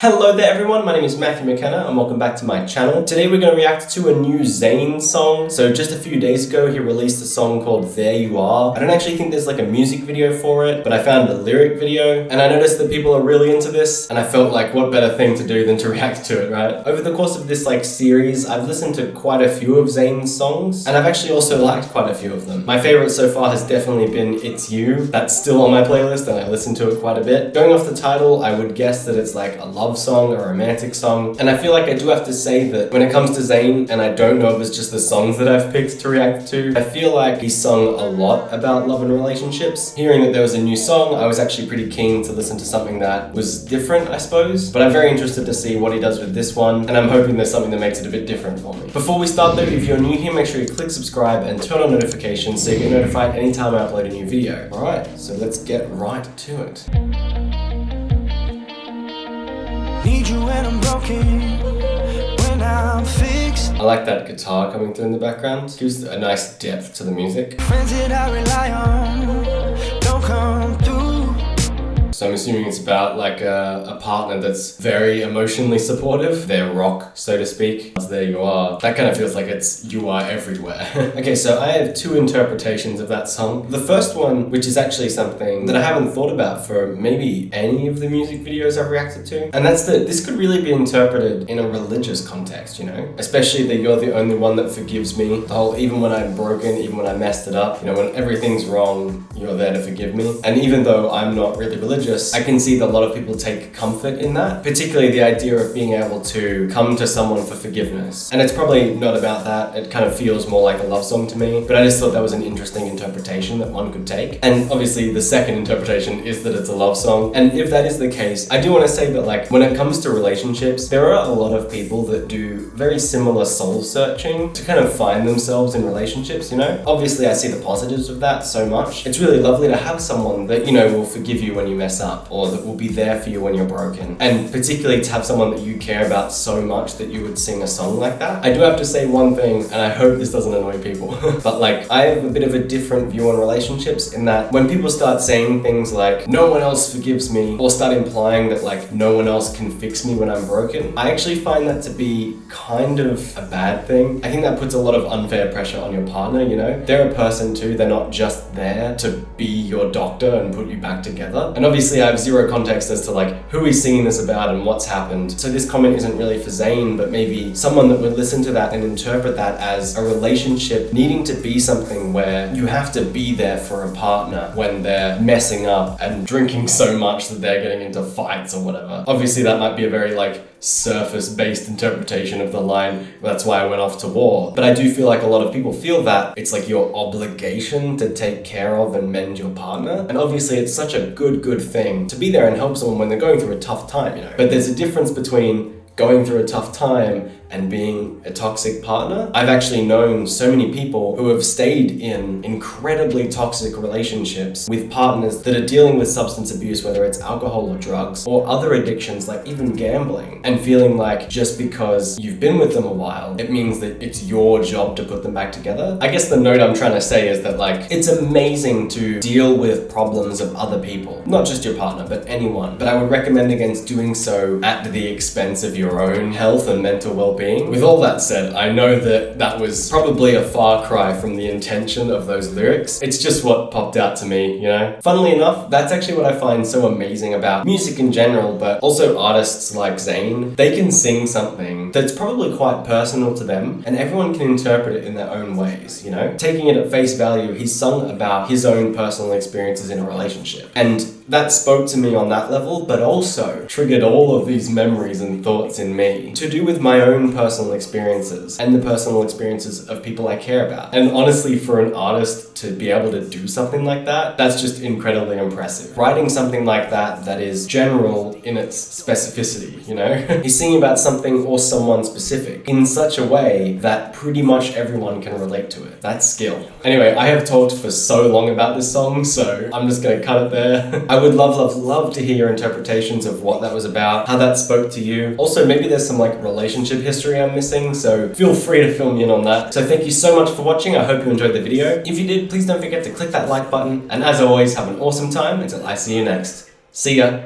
Hello there everyone, my name is Mathew McKenna and welcome back to my channel. Today we're going to react to a new ZAYN song. So just a few days ago he released a song called There You Are. I don't actually think there's like a music video for it, but I found a lyric video and I noticed that people are really into this and I felt like what better thing to do than to react to it, right? Over the course of this series, I've listened to quite a few of ZAYN's songs and I've actually also liked quite a few of them. My favorite so far has definitely been It's You. That's still on my playlist and I listen to it quite a bit. Going off the title, I would guess that it's like a love song or a romantic song, and I feel like I do have to say that when it comes to ZAYN, and I don't know if it's just the songs that I've picked to react to, I feel like he's sung a lot about love and relationships. Hearing that there was a new song, I was actually pretty keen to listen to something that was different, I suppose, but I'm very interested to see what he does with this one, and I'm hoping there's something that makes it a bit different for me. Before we start though, if you're new here, make sure you click subscribe and turn on notifications so you get notified anytime I upload a new video. Alright, so let's get right to it. Need you when I'm broken, when I'm fixed. I like that guitar coming through in the background. Gives a nice depth to the music. Friends that I rely on don't come through. So I'm assuming it's about like a partner that's very emotionally supportive. Their rock, so to speak. There you are. That kind of feels like it's you are everywhere. Okay, so I have two interpretations of that song. The first one, which is actually something that I haven't thought about for maybe any of the music videos I've reacted to. And that's that this could really be interpreted in a religious context, you know? Especially that you're the only one that forgives me. The whole, even when I'm broken, even when I messed it up, you know, when everything's wrong, you're there to forgive me. And even though I'm not really religious, I can see that a lot of people take comfort in that, particularly the idea of being able to come to someone for forgiveness. And it's probably not about that, it kind of feels more like a love song to me, but I just thought that was an interesting interpretation that one could take. And obviously the second interpretation is that it's a love song. And if that is the case, I do want to say that like when it comes to relationships, there are a lot of people that do very similar soul searching to kind of find themselves in relationships, you know? Obviously I see the positives of that so much. It's really lovely to have someone that, you know, will forgive you when you mess up, or that will be there for you when you're broken, and particularly to have someone that you care about so much that you would sing a song like that. I do have to say one thing, and I hope this doesn't annoy people, but like I have a bit of a different view on relationships in that when people start saying things like no one else forgives me, or start implying that like no one else can fix me when I'm broken, I actually find that to be kind of a bad thing. I think that puts a lot of unfair pressure on your partner, you know? They're a person too, they're not just there to be your doctor and put you back together. And obviously I have zero context as to like who he's singing this about and what's happened. So this comment isn't really for ZAYN, but maybe someone that would listen to that and interpret that as a relationship needing to be something where you have to be there for a partner when they're messing up and drinking so much that they're getting into fights or whatever. Obviously that might be a very like surface-based interpretation of the line, that's why I went off to war. But I do feel like a lot of people feel that it's like your obligation to take care of and mend your partner. And obviously it's such a good thing to be there and help someone when they're going through a tough time, you know. But there's a difference between going through a tough time and being a toxic partner. I've actually known so many people who have stayed in incredibly toxic relationships with partners that are dealing with substance abuse, whether it's alcohol or drugs or other addictions like even gambling, and feeling like just because you've been with them a while, it means that it's your job to put them back together. I guess the note I'm trying to say is that like it's amazing to deal with problems of other people, not just your partner, but anyone. But I would recommend against doing so at the expense of your own health and mental well-being. With all that said, I know that that was probably a far cry from the intention of those lyrics. It's just what popped out to me, you know? Funnily enough, that's actually what I find so amazing about music in general, but also artists like ZAYN. They can sing something that's probably quite personal to them, and everyone can interpret it in their own ways, you know? Taking it at face value, he's sung about his own personal experiences in a relationship. And that spoke to me on that level, but also triggered all of these memories and thoughts in me to do with my own personal experiences and the personal experiences of people I care about. And honestly, for an artist to be able to do something like that, that's just incredibly impressive. Writing something like that that is general in its specificity, you know? He's singing about something or someone specific in such a way that pretty much everyone can relate to it. That's skill. Anyway, I have talked for so long about this song, so I'm just gonna cut it there. I would love to hear your interpretations of what that was about, how that spoke to you. Also, maybe there's some like relationship history I'm missing, so feel free to fill me in on that. So thank you so much for watching. I hope you enjoyed the video. If you did, please don't forget to click that like button. And as always, have an awesome time until I see you next. See ya.